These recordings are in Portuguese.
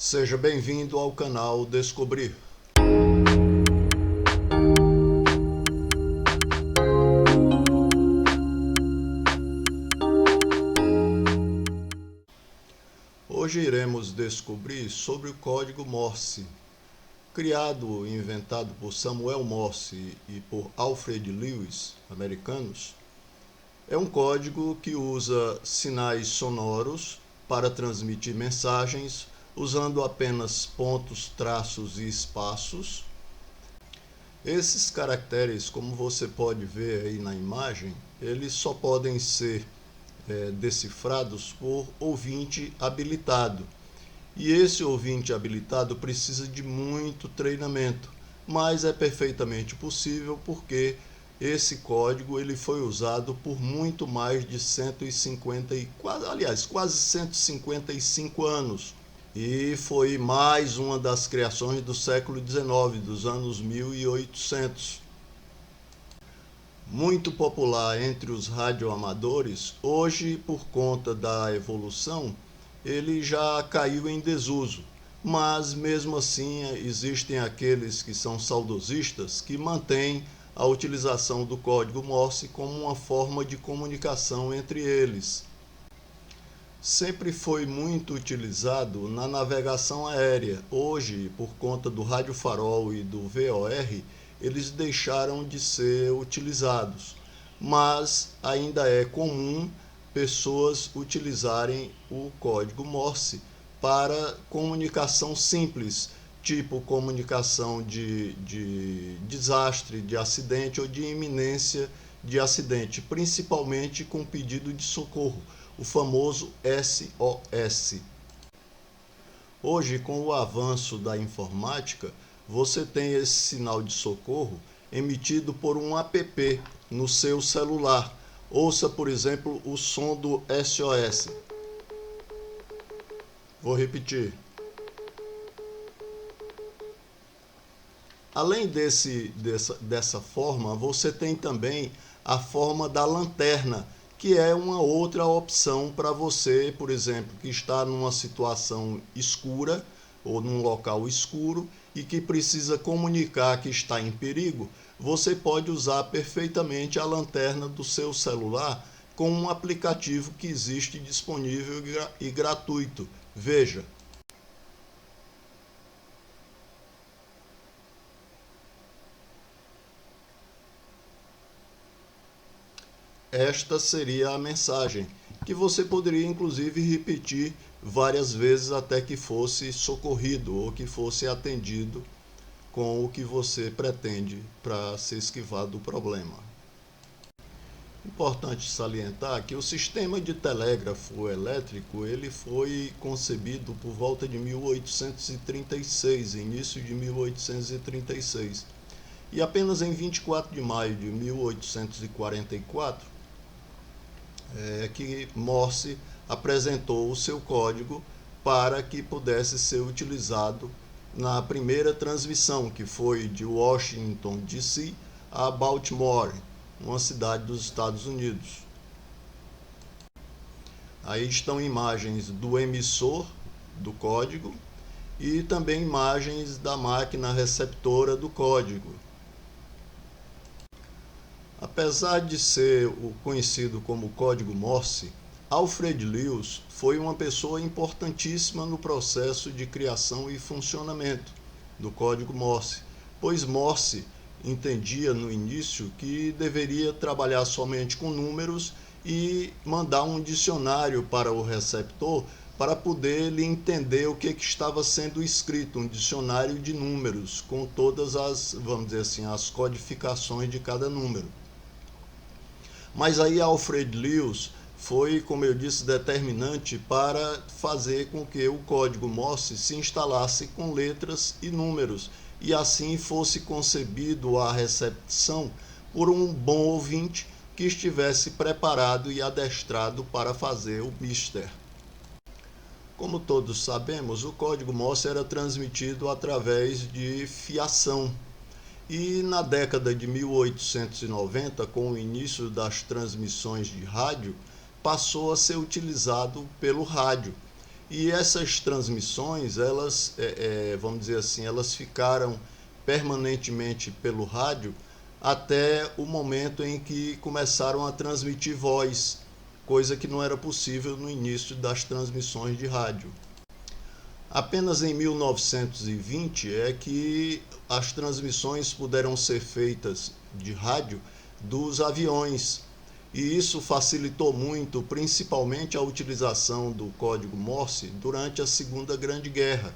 Seja bem-vindo ao canal Descobrir. Hoje iremos descobrir sobre o código Morse. Criado e inventado por Samuel Morse e por Alfred Lewis, americanos, é um código que usa sinais sonoros para transmitir mensagens usando apenas pontos, traços e espaços. Esses caracteres, como você pode ver aí na imagem, eles só podem ser decifrados por ouvinte habilitado. E esse ouvinte habilitado precisa de muito treinamento, mas é perfeitamente possível porque esse código ele foi usado por muito mais de 150 e quase 155 anos. E foi mais uma das criações do século XIX, dos anos 1800. Muito popular entre os radioamadores, hoje, por conta da evolução, ele já caiu em desuso. Mas, mesmo assim, existem aqueles que são saudosistas que mantêm a utilização do código Morse como uma forma de comunicação entre eles. Sempre foi muito utilizado na navegação aérea. Hoje, por conta do radiofarol e do VOR, eles deixaram de ser utilizados. Mas ainda é comum pessoas utilizarem o código Morse para comunicação simples, tipo comunicação de desastre, de acidente ou de iminência de acidente, principalmente com pedido de socorro, o famoso SOS. Hoje, com o avanço da informática, você tem esse sinal de socorro emitido por um app no seu celular. Ouça, por exemplo, o som do SOS. Vou repetir. Além dessa forma, você tem também a forma da lanterna, que é uma outra opção para você, por exemplo, que está numa situação escura ou num local escuro e que precisa comunicar que está em perigo. Você pode usar perfeitamente a lanterna do seu celular com um aplicativo que existe disponível e gratuito. Veja. Esta seria a mensagem, que você poderia inclusive repetir várias vezes até que fosse socorrido ou que fosse atendido com o que você pretende para se esquivar do problema. Importante salientar que o sistema de telégrafo elétrico ele foi concebido por volta de 1836, início de 1836. E apenas em 24 de maio de 1844 que Morse apresentou o seu código para que pudesse ser utilizado na primeira transmissão, que foi de Washington, D.C. a Baltimore, uma cidade dos Estados Unidos. Aí estão imagens do emissor do código e também imagens da máquina receptora do código. Apesar de ser o conhecido como código Morse, Alfred Lewis foi uma pessoa importantíssima no processo de criação e funcionamento do código Morse, pois Morse entendia no início que deveria trabalhar somente com números e mandar um dicionário para o receptor para poder ele entender o que estava sendo escrito, um dicionário de números com todas as, vamos dizer assim, as codificações de cada número. Mas aí Alfred Lewis foi, como eu disse, determinante para fazer com que o código Morse se instalasse com letras e números e assim fosse concebido a recepção por um bom ouvinte que estivesse preparado e adestrado para fazer o mister. Como todos sabemos, o código Morse era transmitido através de fiação. E na década de 1890, com o início das transmissões de rádio, passou a ser utilizado pelo rádio. E essas transmissões, elas, vamos dizer assim, elas ficaram permanentemente pelo rádio até o momento em que começaram a transmitir voz, coisa que não era possível no início das transmissões de rádio. Apenas em 1920 é que as transmissões puderam ser feitas de rádio dos aviões, e isso facilitou muito, principalmente a utilização do código Morse durante a Segunda Grande Guerra,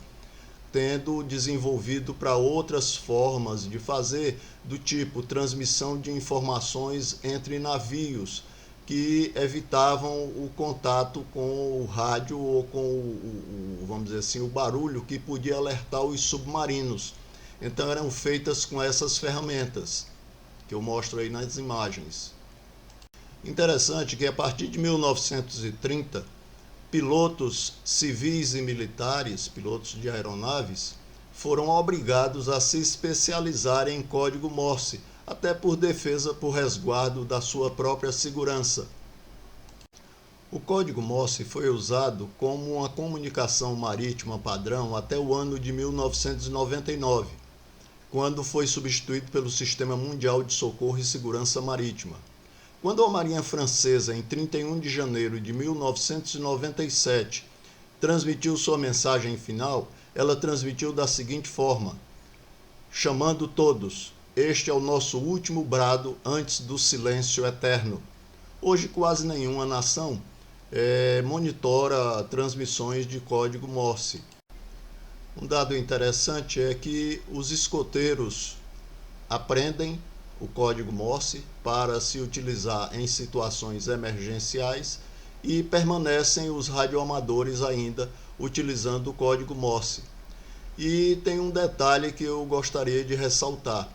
tendo desenvolvido para outras formas de fazer, do tipo transmissão de informações entre navios, que evitavam o contato com o rádio ou com vamos dizer assim, o barulho que podia alertar os submarinos. Então eram feitas com essas ferramentas, que eu mostro aí nas imagens. Interessante que a partir de 1930, pilotos civis e militares, pilotos de aeronaves, foram obrigados a se especializarem em código Morse, até por defesa, por resguardo da sua própria segurança. O código Morse foi usado como uma comunicação marítima padrão até o ano de 1999, quando foi substituído pelo Sistema Mundial de Socorro e Segurança Marítima. Quando a Marinha Francesa, em 31 de janeiro de 1997, transmitiu sua mensagem final, ela transmitiu da seguinte forma: chamando todos, este é o nosso último brado antes do silêncio eterno. Hoje quase nenhuma nação monitora transmissões de código Morse. Um dado interessante é que os escoteiros aprendem o código Morse para se utilizar em situações emergenciais e permanecem os radioamadores ainda utilizando o código Morse. E tem um detalhe que eu gostaria de ressaltar.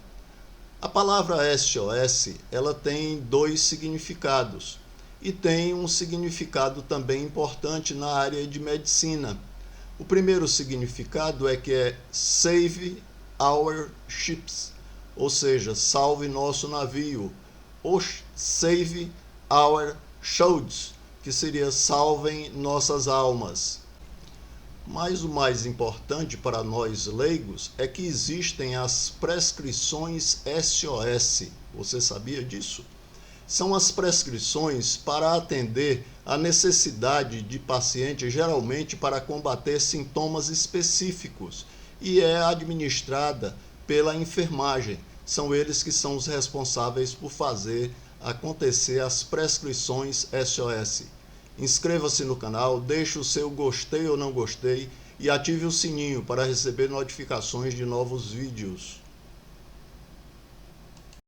A palavra SOS, ela tem dois significados e tem um significado também importante na área de medicina. O primeiro significado é que é Save Our Ships, ou seja, salve nosso navio, ou Save Our Souls, que seria salvem nossas almas. Mas o mais importante para nós leigos é que existem as prescrições SOS. Você sabia disso? São as prescrições para atender a necessidade de paciente, geralmente para combater sintomas específicos, e é administrada pela enfermagem. São eles que são os responsáveis por fazer acontecer as prescrições SOS. Inscreva-se no canal, deixe o seu gostei ou não gostei e ative o sininho para receber notificações de novos vídeos.